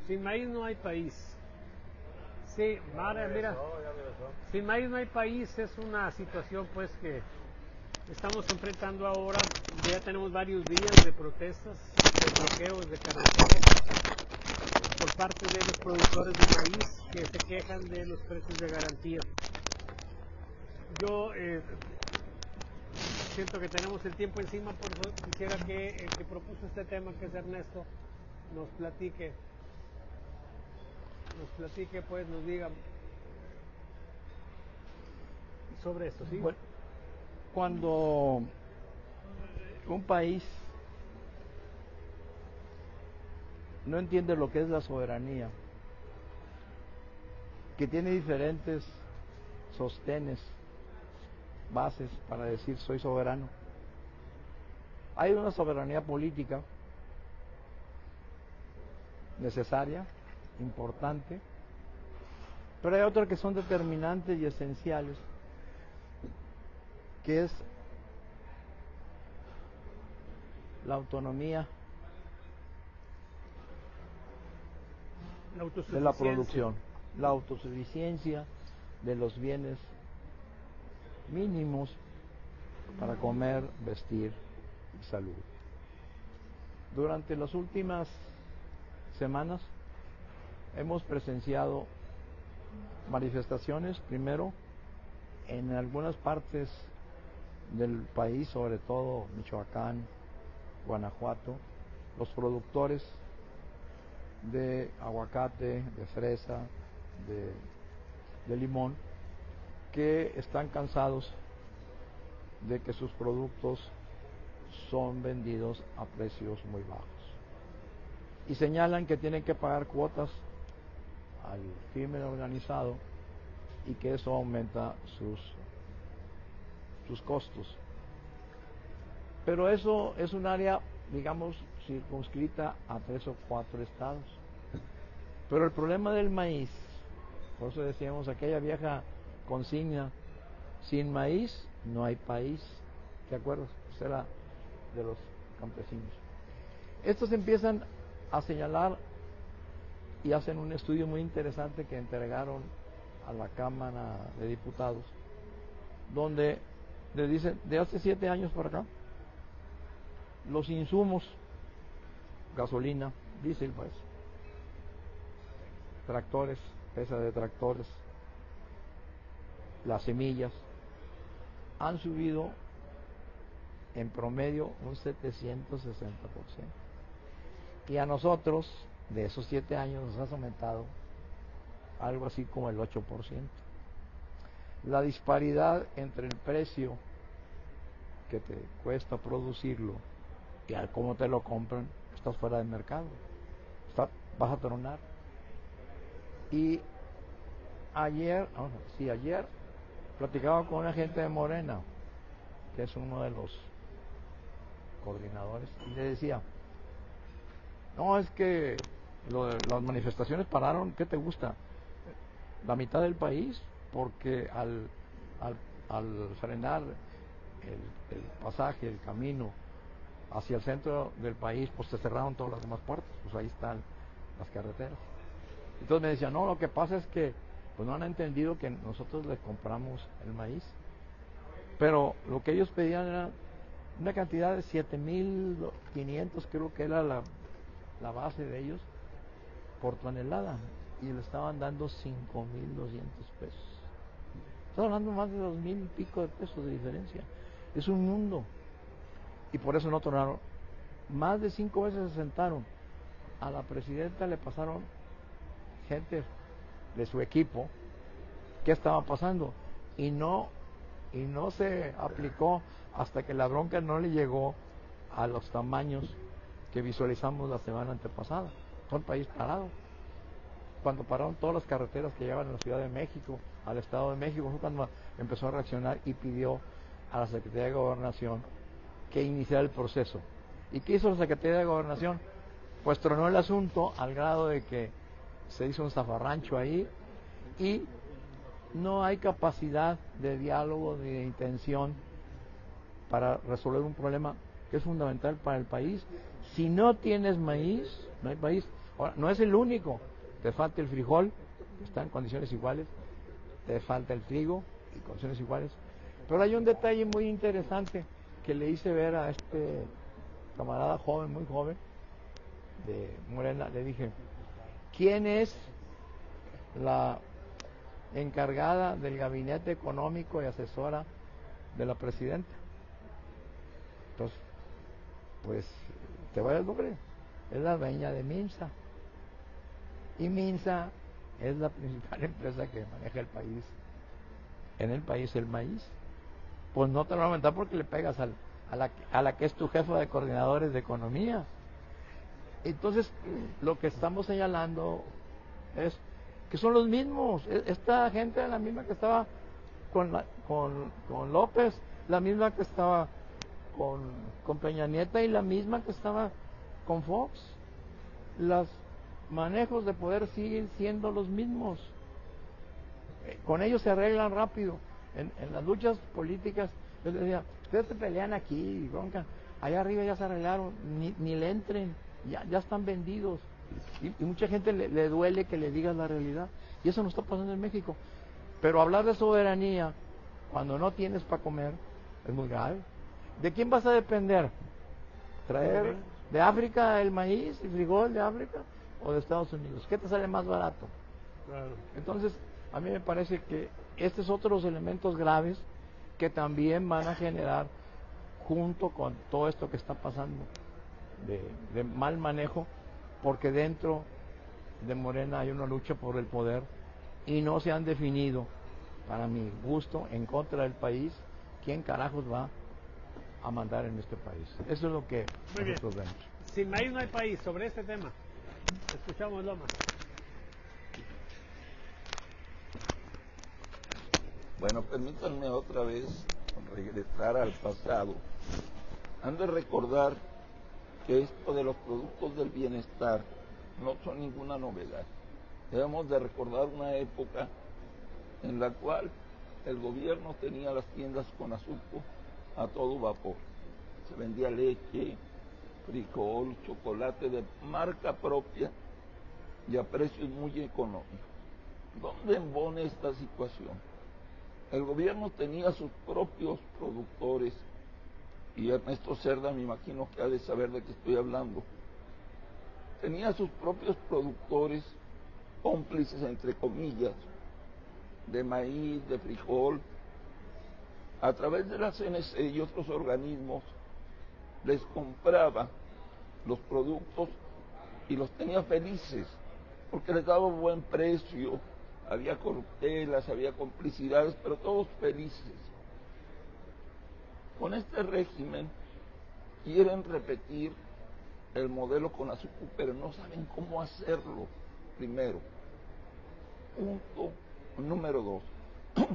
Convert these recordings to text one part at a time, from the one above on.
Sin maíz no hay país. Sí, Mara, mira, sin maíz no hay país, es una situación pues que estamos enfrentando ahora. Ya tenemos varios días de protestas, de bloqueos de carreteras por parte de los productores de maíz que se quejan de los precios de garantía. Yo siento que tenemos el tiempo encima, por eso quisiera que el que propuso este tema, que es Ernesto, nos platique, pues nos diga sobre esto, ¿sí? Bueno, cuando un país no entiende lo que es la soberanía, que tiene diferentes sostenes, bases para decir soy soberano. Hay una soberanía política necesaria, importante, pero hay otras que son determinantes y esenciales, que es la autonomía de la producción, la autosuficiencia de los bienes mínimos para comer, vestir y salud. Durante las últimas semanas hemos presenciado manifestaciones, primero en algunas partes del país, sobre todo Michoacán, Guanajuato, los productores de aguacate, de fresa, de limón, que están cansados de que sus productos son vendidos a precios muy bajos. Y señalan que tienen que pagar cuotas al crimen organizado y que eso aumenta sus costos. Pero eso es un área, digamos, circunscrita a 3 o 4 estados. Pero el problema del maíz, por eso decíamos aquella vieja consigna, sin maíz no hay país. ¿Te acuerdas? Pues era de los campesinos. Estos empiezan a señalar y hacen un estudio muy interesante que entregaron a la Cámara de Diputados, donde le dicen, de hace 7 años para acá, los insumos, gasolina, diésel, pues, tractores, pesa de tractores, las semillas, han subido en promedio un 760%. Y a nosotros, de esos 7 años, nos has aumentado algo así como el 8%. La disparidad entre el precio que te cuesta producirlo y al cómo te lo compran, estás fuera del mercado. Vas a tronar. Y ayer platicaba con una gente de Morena, que es uno de los coordinadores, y le decía, no, es que las manifestaciones pararon, ¿qué te gusta? La mitad del país, porque al frenar el pasaje, el camino hacia el centro del país, pues se cerraron todas las demás puertas, pues ahí están las carreteras. Entonces me decía, no, lo que pasa es que pues no han entendido que nosotros les compramos el maíz, pero lo que ellos pedían era una cantidad de 7,500, creo que era la base de ellos, por tonelada, y le estaban dando 5,200 pesos. Estamos hablando más de 2,000 y pico de pesos de diferencia. Es un mundo. Y por eso no tronaron. Más de 5 veces se sentaron. A la presidenta le pasaron gente de su equipo qué estaba pasando. Y no se aplicó hasta que la bronca no le llegó a los tamaños que visualizamos la semana antepasada. Todo el país parado. Cuando pararon todas las carreteras que llevan a la Ciudad de México, al Estado de México, fue cuando empezó a reaccionar y pidió a la Secretaría de Gobernación que iniciara el proceso. ¿Y qué hizo la Secretaría de Gobernación? Pues tronó el asunto al grado de que se hizo un zafarrancho ahí y no hay capacidad de diálogo ni de intención para resolver un problema que es fundamental para el país. Si no tienes maíz, no hay país. Ahora, no es el único. Te falta el frijol, está en condiciones iguales. Te falta el trigo, en condiciones iguales. Pero hay un detalle muy interesante que le hice ver a este camarada joven, muy joven, de Morena. Le dije, ¿quién es la encargada del gabinete económico y asesora de la presidenta? Entonces, pues, te voy a nombre, es la dueña de Minsa. Y Minsa es la principal empresa que maneja el país. En el país el maíz. Pues no te lo voy a aumentar porque le pegas a la que es tu jefa de coordinadores de economía. Entonces, lo que estamos señalando es que son los mismos. Esta gente es la misma que estaba con López, la misma que estaba con Peña Nieta y la misma que estaba con Fox. Los manejos de poder siguen siendo los mismos. Con ellos se arreglan rápido. En las luchas políticas, yo les decía, ustedes se pelean aquí, bronca, allá arriba ya se arreglaron, ni le entren, ya están vendidos. Y mucha gente le duele que le digas la realidad. Y eso no está pasando en México. Pero hablar de soberanía cuando no tienes para comer es muy grave. ¿De quién vas a depender? ¿Traer de África el maíz, el frijol de África o de Estados Unidos? ¿Qué te sale más barato? Claro. Entonces, a mí me parece que estos otros elementos graves que también van a generar, junto con todo esto que está pasando de mal manejo, porque dentro de Morena hay una lucha por el poder y no se han definido, para mi gusto, en contra del país, quién carajos va a mandar en este país. Eso es lo que nosotros vemos. Sin maíz no hay país. Sobre este tema, escuchamos Lomas. Bueno, permítanme otra vez regresar al pasado. Han de recordar que esto de los productos del bienestar no son ninguna novedad. Debemos de recordar una época en la cual el gobierno tenía las tiendas con azúcar a todo vapor. Se vendía leche, frijol, chocolate de marca propia y a precios muy económicos. ¿Dónde embone esta situación? El gobierno tenía sus propios productores, y Ernesto Cerda me imagino que ha de saber de qué estoy hablando. Tenía sus propios productores, cómplices entre comillas, de maíz, de frijol. A través de la CNC y otros organismos les compraba los productos y los tenía felices, porque les daba buen precio. Había corruptelas, había complicidades, pero todos felices. Con este régimen quieren repetir el modelo con azúcar, pero no saben cómo hacerlo, primero. Punto número 2.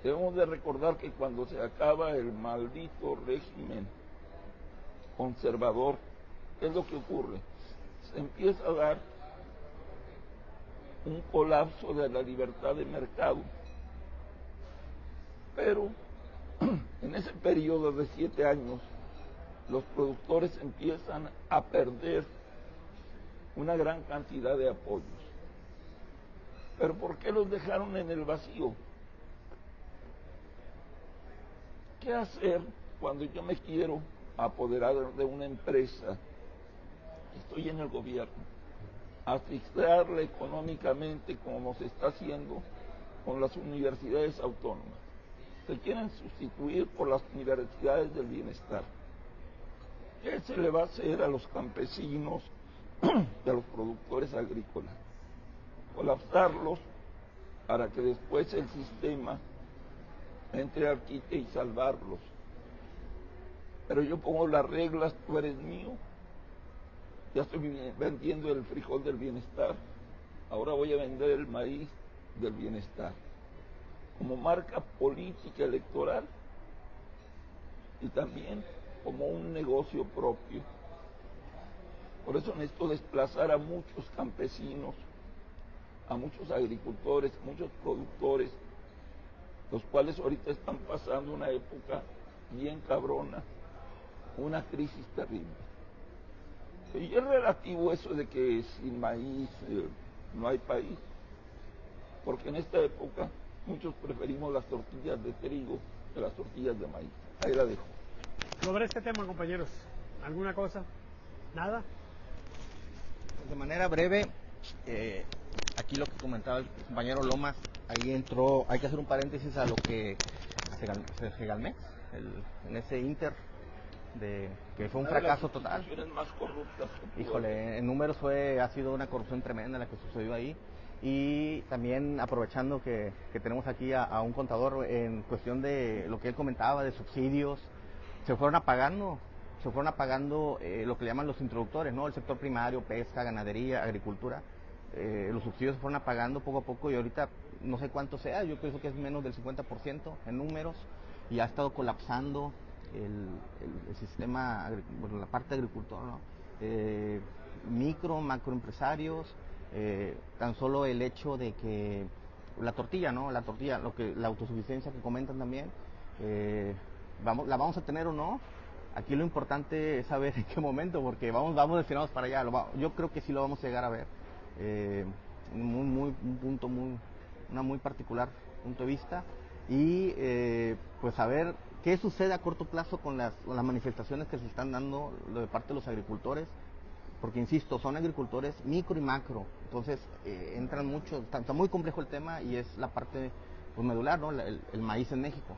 Debemos de recordar que cuando se acaba el maldito régimen conservador, ¿qué es lo que ocurre? Se empieza a dar un colapso de la libertad de mercado. Pero en ese periodo de 7 años, los productores empiezan a perder una gran cantidad de apoyos. ¿Pero por qué los dejaron en el vacío? ¿Qué hacer cuando yo me quiero apoderar de una empresa? Estoy en el gobierno. Asfixiarla económicamente como se está haciendo con las universidades autónomas. Se quieren sustituir por las universidades del bienestar. ¿Qué se le va a hacer a los campesinos y a los productores agrícolas? Colapsarlos para que después el sistema entre al quite y salvarlos. Pero yo pongo las reglas, tú eres mío. Ya estoy vendiendo el frijol del bienestar. Ahora voy a vender el maíz del bienestar. Como marca política electoral y también como un negocio propio. Por eso necesito desplazar a muchos campesinos, a muchos agricultores, a muchos productores, los cuales ahorita están pasando una época bien cabrona, una crisis terrible. Y es relativo eso de que sin maíz no hay país, porque en esta época muchos preferimos las tortillas de trigo que las tortillas de maíz. Ahí la dejo. Sobre este tema, compañeros, ¿alguna cosa? ¿Nada? De manera breve, aquí lo que comentaba el compañero Lomas, ahí entró, hay que hacer un paréntesis a lo que Segalmex, en ese Inter, que fue un fracaso total. Más corruptas. Híjole, en números ha sido una corrupción tremenda la que sucedió ahí. Y también aprovechando que tenemos aquí a un contador en cuestión de lo que él comentaba de subsidios, se fueron apagando lo que le llaman los introductores, ¿no? El sector primario, pesca, ganadería, agricultura. Los subsidios se fueron apagando poco a poco y ahorita no sé cuánto sea, yo pienso que es menos del 50% en números, y ha estado colapsando el sistema, bueno, la parte agricultor, ¿no? Macroempresarios, tan solo el hecho de que la tortilla, ¿no? La autosuficiencia que comentan también, la vamos a tener o no. Aquí lo importante es saber en qué momento, porque vamos destinados para allá. Yo creo que sí lo vamos a llegar a ver. Una muy particular punto de vista. Y pues a ver qué sucede a corto plazo con las manifestaciones que se están dando de parte de los agricultores. Porque insisto, son agricultores micro y macro. Entonces entran mucho, está muy complejo el tema y es la parte pues, medular, ¿no? El maíz en México.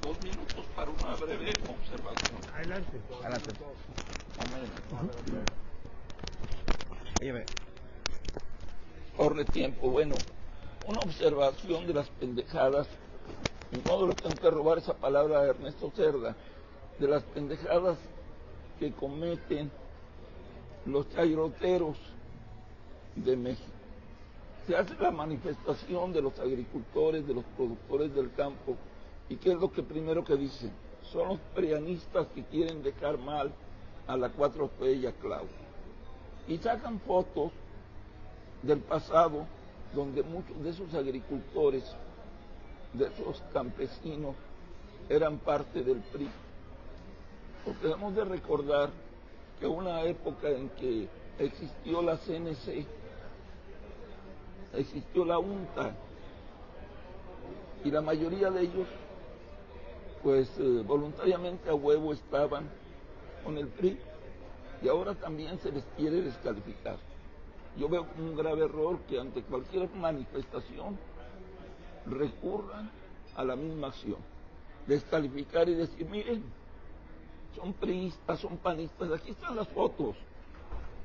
2 minutos para una breve observación. Adelante. Corre tiempo. Bueno, una observación de las pendejadas, y no le tengo que robar esa palabra a Ernesto Cerda, de las pendejadas que cometen los chairoteros de México. Se hace la manifestación de los agricultores, de los productores del campo, y ¿qué es lo que primero que dicen? Son los prianistas que quieren dejar mal a la 4T y a Claudia. Y sacan fotos del pasado donde muchos de esos agricultores, de esos campesinos, eran parte del PRI. Porque debemos de recordar que una época en que existió la CNC, existió la UNTA, y la mayoría de ellos pues voluntariamente a huevo estaban con el PRI, y ahora también se les quiere descalificar. Yo veo como un grave error que ante cualquier manifestación recurran a la misma acción, descalificar y decir, miren, son priistas, son panistas, aquí están las fotos.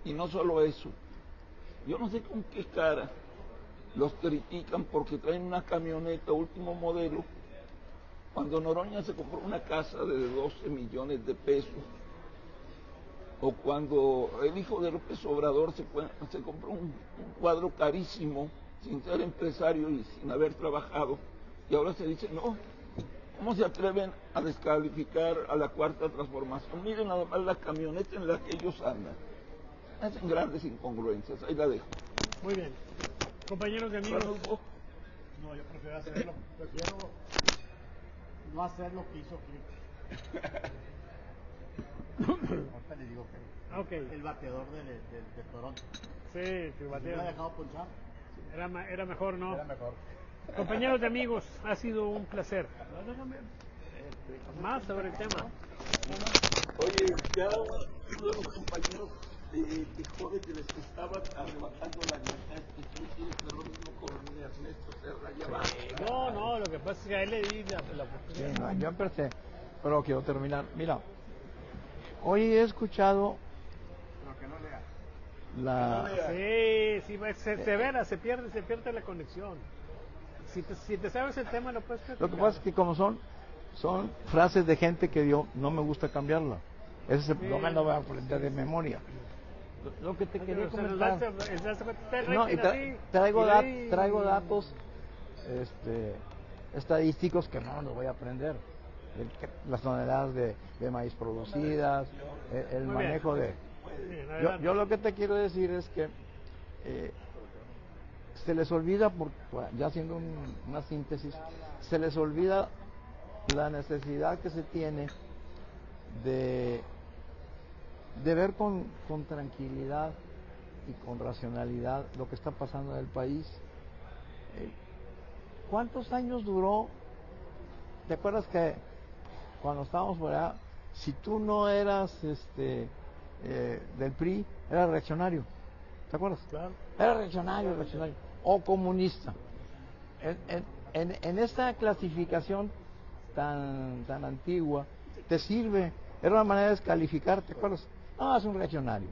Y no solo eso, yo no sé con qué cara los critican porque traen una camioneta último modelo, cuando Noroña se compró una casa de 12 millones de pesos, o cuando el hijo de López Obrador se compró un cuadro carísimo sin ser empresario y sin haber trabajado, y ahora se dice, no, ¿cómo se atreven a descalificar a la Cuarta Transformación? Miren nada más la camioneta en la que ellos andan. Hacen grandes incongruencias, ahí la dejo. Muy bien. Compañeros y amigos. No, yo prefiero no hacer lo que hizo Click. Ahorita le digo que Ok. el bateador de Toronto. Sí, tu ¿Me bateo. ha dejado punchar? Era mejor, ¿no? Era mejor. Compañeros y amigos, ha sido un placer. Más sobre el tema. Oye, ya uno de los compañeros dejó de que les estaba arrebatando la libertad. ¿Tú quieres hacer lo mismo con Ernesto Cerda? Ya va. No, lo que pasa es que a él le di la oportunidad. Sí, no, yo empecé, pero quiero terminar. Mira, hoy he escuchado Pero que no lea. Se pierde la conexión. Si te sabes el tema, lo puedes platicar. Lo que pasa es que como son frases de gente que yo no me gusta cambiarla. No me lo voy a aprender de memoria. Lo que te quería comentar. No, y traigo datos estadísticos que no los voy a aprender. Las toneladas de maíz producidas, el Muy manejo bien. de... Yo lo que te quiero decir es que se les olvida, ya haciendo una síntesis, se les olvida la necesidad que se tiene de de ver con tranquilidad y con racionalidad lo que está pasando en el país. ¿Cuántos años duró? ¿Te acuerdas que cuando estábamos por allá, si tú no eras del PRI, eras reaccionario? ¿Te acuerdas? Claro. Era reaccionario o comunista. En esta clasificación tan antigua, te sirve, era una manera de descalificar, ¿te acuerdas? No, es un reaccionario.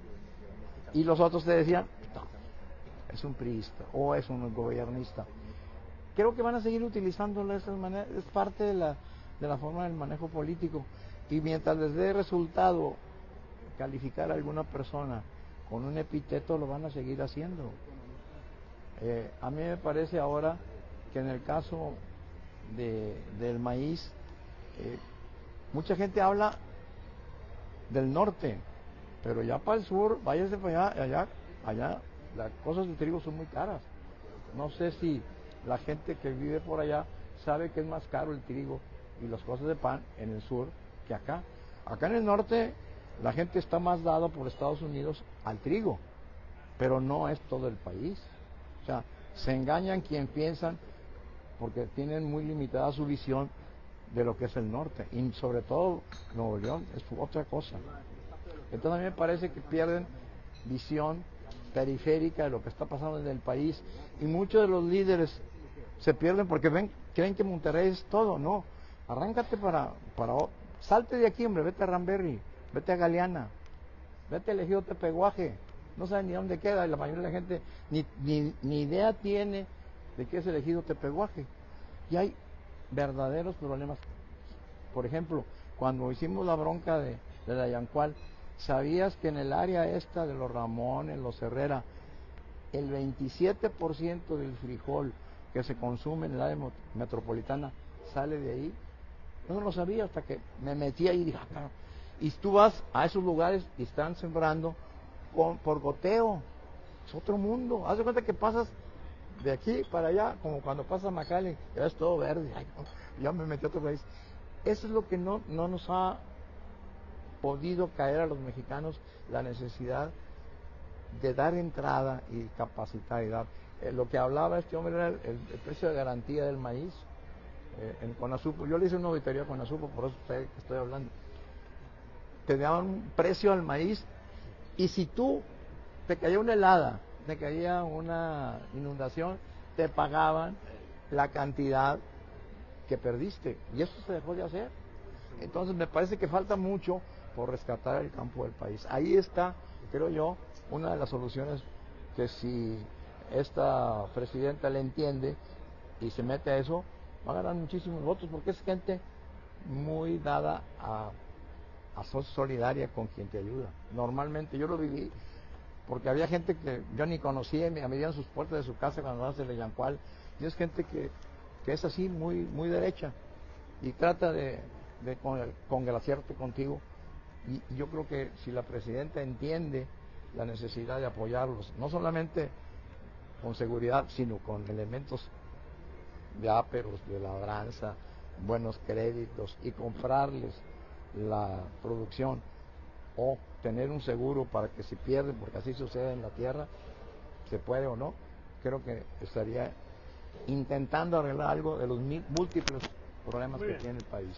Y los otros te decían, no, es un priista o es un gobernista. Creo que van a seguir utilizándolo de esta manera, es parte de la forma del manejo político. Y mientras les dé resultado calificar a alguna persona con un epíteto, lo van a seguir haciendo. A mí me parece ahora que en el caso del maíz, mucha gente habla del norte, pero ya para el sur, váyase para allá las cosas de trigo son muy caras. No sé si la gente que vive por allá sabe que es más caro el trigo y las cosas de pan en el sur que acá. Acá en el norte la gente está más dada por Estados Unidos al trigo, pero no es todo el país. O sea, se engañan quien piensan porque tienen muy limitada su visión de lo que es el norte, y sobre todo Nuevo León es otra cosa. Entonces a mí me parece que pierden visión periférica de lo que está pasando en el país, y muchos de los líderes se pierden porque creen que Monterrey es todo. No, arráncate salte de aquí, hombre, vete a Ramberry, vete a Galeana, vete a Ejido Tepehuaje, no saben ni dónde queda, y la mayoría de la gente ni idea tiene de qué es el Ejido Tepehuaje. Y hay verdaderos problemas. Por ejemplo, cuando hicimos la bronca de la Yancual, ¿sabías que en el área esta de los Ramones, los Herrera, el 27% del frijol que se consume en el área metropolitana sale de ahí? Yo no lo sabía hasta que me metí ahí y dije, y tú vas a esos lugares y están sembrando por goteo. Es otro mundo. Haz de cuenta que pasas de aquí para allá, como cuando pasa a McAllen, ya es todo verde. Ay, no, ya me metí a otro país. Eso es lo que no nos ha podido caer a los mexicanos, la necesidad de dar entrada y capacitar. Lo que hablaba este hombre era el precio de garantía del maíz en Conasupo. Yo le hice una auditoría a Conasupo, por eso sé que estoy hablando. Te daban un precio al maíz, y si tú te caía una helada, te caía una inundación, te pagaban la cantidad que perdiste, y eso se dejó de hacer. Entonces me parece que falta mucho por rescatar el campo del país. Ahí está, creo yo, una de las soluciones, que si esta presidenta le entiende y se mete a eso, va a ganar muchísimos votos, porque es gente muy dada a ser solidaria con quien te ayuda. Normalmente yo lo viví, porque había gente que yo ni conocía y me abrían sus puertas de su casa cuando hace el Yancual, y es gente que es así, muy, muy derecha, y trata de congraciarte contigo. Y yo creo que si la presidenta entiende la necesidad de apoyarlos, no solamente con seguridad, sino con elementos de áperos, de labranza, buenos créditos, y comprarles la producción, o tener un seguro para que si pierden, porque así sucede en la tierra, se puede o no, creo que estaría intentando arreglar algo de los múltiples problemas que tiene el país.